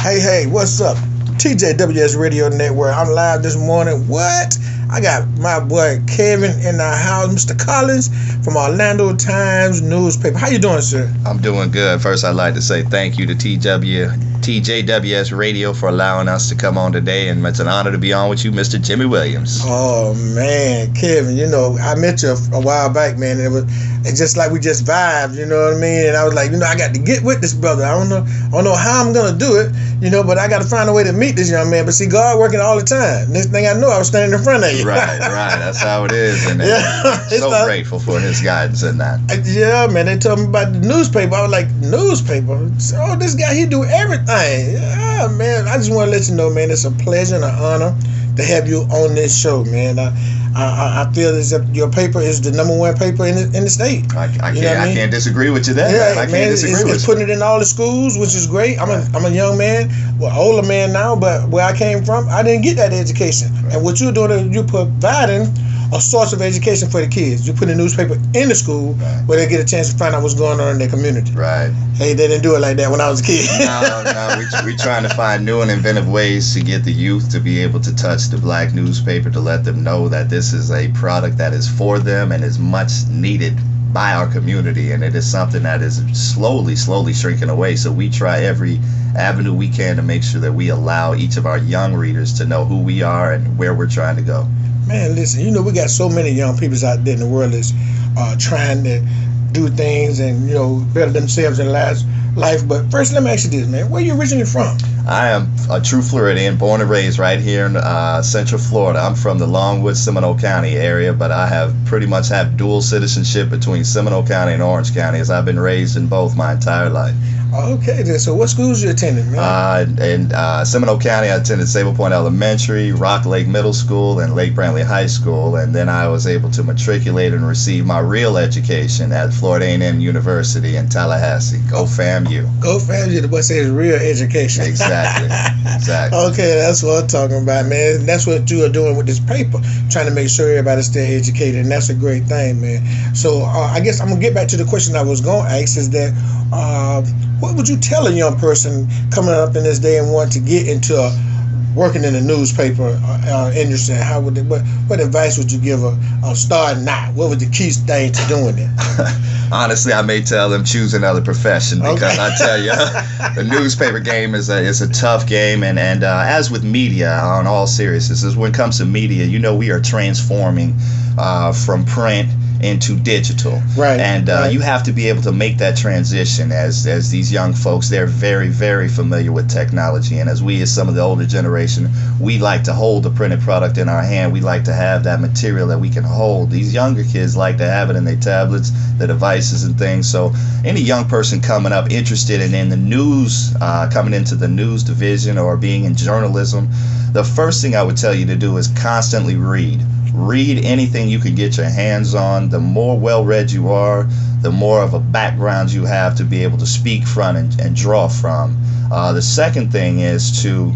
Hey, what's up? TJWS Radio Network. I'm live this morning. What? I got my boy Kevin in the house, Mr. Collins from Orlando Times newspaper. How you doing, sir? I'm doing good. First, I'd like to say thank you to TJWS Radio for allowing us to come on today, and it's an honor to be on with you, Mr. Jimmy Williams. Oh man, Kevin, I met you a while back, man. It's just like we just vibed, you know what I mean? And I was like, I got to get with this brother. I don't know how I'm gonna do it, but I got to find a way to meet this young man. But see, God working all the time. Next thing I know, I was standing in front of you. Right. That's how it is, and so grateful for his guidance in that. Yeah, man. They told me about the newspaper. I was like, newspaper? Oh, this guy, he do everything. Yeah, man. I just want to let you know, man, it's a pleasure and an honor to have you on this show, man. I feel as if your paper is the number one paper in the state. I can't disagree with you there. Yeah, I can't disagree with you. It's putting it in all the schools, which is great. I'm a young man, older man now, but where I came from, I didn't get that education. Right. And what you're doing is you're providing a source of education for the kids. You put a newspaper in the school where they get a chance to find out what's going on in their community. Right. Hey, they didn't do it like that when I was a kid. No. We're trying to find new and inventive ways to get the youth to be able to touch the black newspaper, to let them know that this is a product that is for them and is much needed by our community, and it is something that is slowly shrinking away. So we try every avenue we can to make sure that we allow each of our young readers to know who we are and where we're trying to go. Man, listen, we got so many young people out there in the world that's trying to do things and, better themselves in life. But first, let me ask you this, man. Where you originally from? I am a true Floridian, born and raised right here in Central Florida. I'm from the Longwood, Seminole County area, but I have pretty much have dual citizenship between Seminole County and Orange County, as I've been raised in both my entire life. Okay, then. So what schools you attended, man? In Seminole County, I attended Sable Point Elementary, Rock Lake Middle School, and Lake Brantley High School. And then I was able to matriculate and receive my real education at Florida A&M University in Tallahassee. Go FAMU. Go FAMU. The boy says real education. Exactly. Okay, that's what I'm talking about, man. That's what you are doing with this paper, trying to make sure everybody stay educated, and that's a great thing, man. So I guess I'm going to get back to the question I was going to ask is that what would you tell a young person coming up in this day and want to get into working in the newspaper industry? What advice would you give a starting out? What was the key thing to doing it? Honestly, I may tell them choose another profession, because I tell you, the newspaper game is a tough game, and as with media, on all seriousness, when it comes to media, we are transforming from print into digital, right? And you have to be able to make that transition. As these young folks, they're very, very familiar with technology, and as some of the older generation, we like to hold the printed product in our hand. We like to have that material that we can hold. These younger kids like to have it in their tablets, their devices, and things. So any young person coming up interested in the news, coming into the news division or being in journalism, the first thing I would tell you to do is constantly read. Read anything you can get your hands on. The more well-read you are, the more of a background you have to be able to speak from and draw from. The second thing is to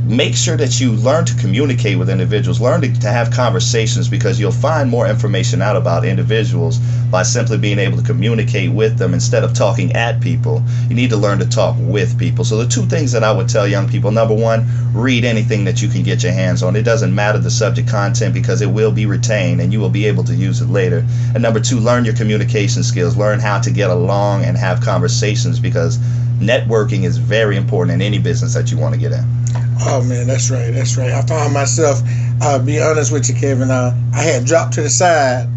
make sure that you learn to communicate with individuals, learn to have conversations, because you'll find more information out about individuals by simply being able to communicate with them instead of talking at people. You need to learn to talk with people. So the two things that I would tell young people: number one, read anything that you can get your hands on. It doesn't matter the subject content, because it will be retained and you will be able to use it later. And number two, learn your communication skills. Learn how to get along and have conversations, because networking is very important in any business that you want to get in. Oh man, that's right. I found myself, be honest with you, Kevin, I had dropped to the side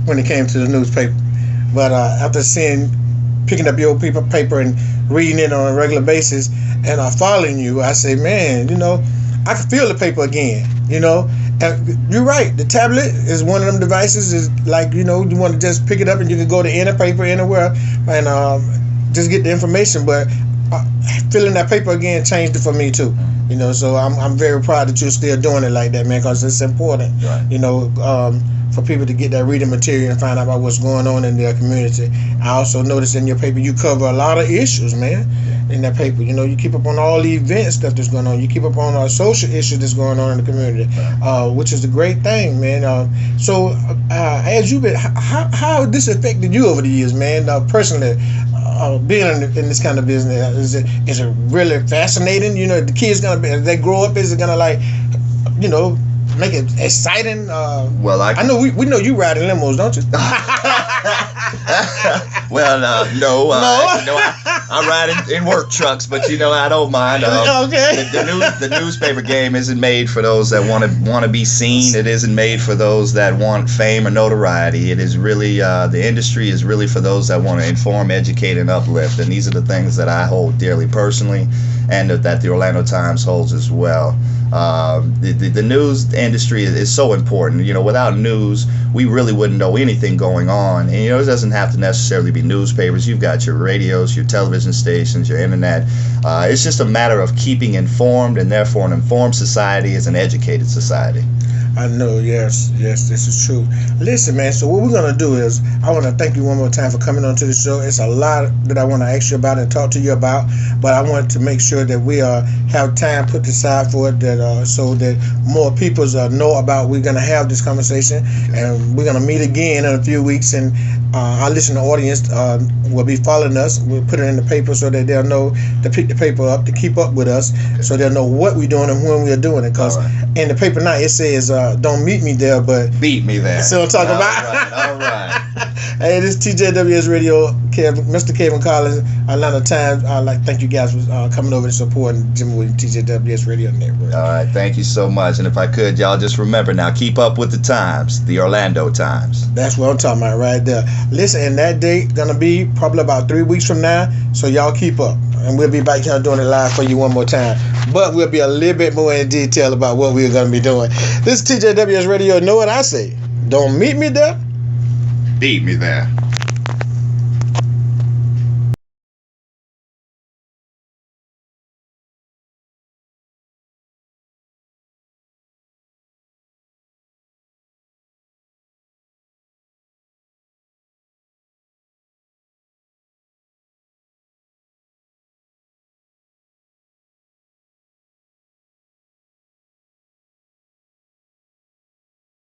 when it came to the newspaper, but after picking up your paper and reading it on a regular basis, and following you, I say, man, I can feel the paper again. And you're right. The tablet is one of them devices. Is like you want to just pick it up and you can go to any paper anywhere and just get the information, but feeling that paper again changed it for me too. So I'm very proud that you're still doing it like that, man, because it's important. Right. For people to get that reading material and find out about what's going on in their community. I also noticed in your paper you cover a lot of issues, man. In that paper, you keep up on all the event stuff that's going on. You keep up on our social issues that's going on in the community, which is a great thing, man. So, as you've been, how this affected you over the years, man? Personally, being in this kind of business? Is it really fascinating? You know, the kids gonna be, as they grow up, is it gonna like, you know, make it exciting? Well, I know we know you ride in limos, don't you? Well, no. I ride in work trucks, but you know I don't mind. Okay. The newspaper game isn't made for those that want to be seen. It isn't made for those that want fame or notoriety. It is really the industry is really for those that want to inform, educate, and uplift. And these are the things that I hold dearly personally, and that the Orlando Times holds as well. The news industry is so important. You know, without news, we really wouldn't know anything going on. And you know, it doesn't have to necessarily be newspapers. You've got your radios, your television stations, your internet. It's just a matter of keeping informed, and therefore an informed society is an educated society. I know, yes, this is true. Listen, man, so what we're going to do is, I want to thank you one more time for coming on to the show. It's a lot that I want to ask you about and talk to you about, but I want to make sure that we have time put aside for it, that so that more people know about we're going to have this conversation, and we're going to meet again in a few weeks, and our listening audience will be following us. We'll put it in the paper so that they'll know to pick the paper up, to keep up with us, so they'll know what we're doing and when we're doing it, because in the paper now it says, don't meet me there, but beat me there. So I'm talking about. All right. Hey, this is TJWS Radio, Mr. Kevin Collins, Atlanta Times. I'd like to thank you guys for coming over and supporting Jimmy Williams TJWS Radio Network. All right, thank you so much. And if I could, y'all just remember now, keep up with the Times, the Orlando Times. That's what I'm talking about right there. Listen, and that date gonna be probably about 3 weeks from now, so y'all keep up. And we'll be back here doing it live for you one more time. But we'll be a little bit more in detail about what we're going to be doing. This is TJWS Radio. Know what I say? Don't meet me there. Beat me there.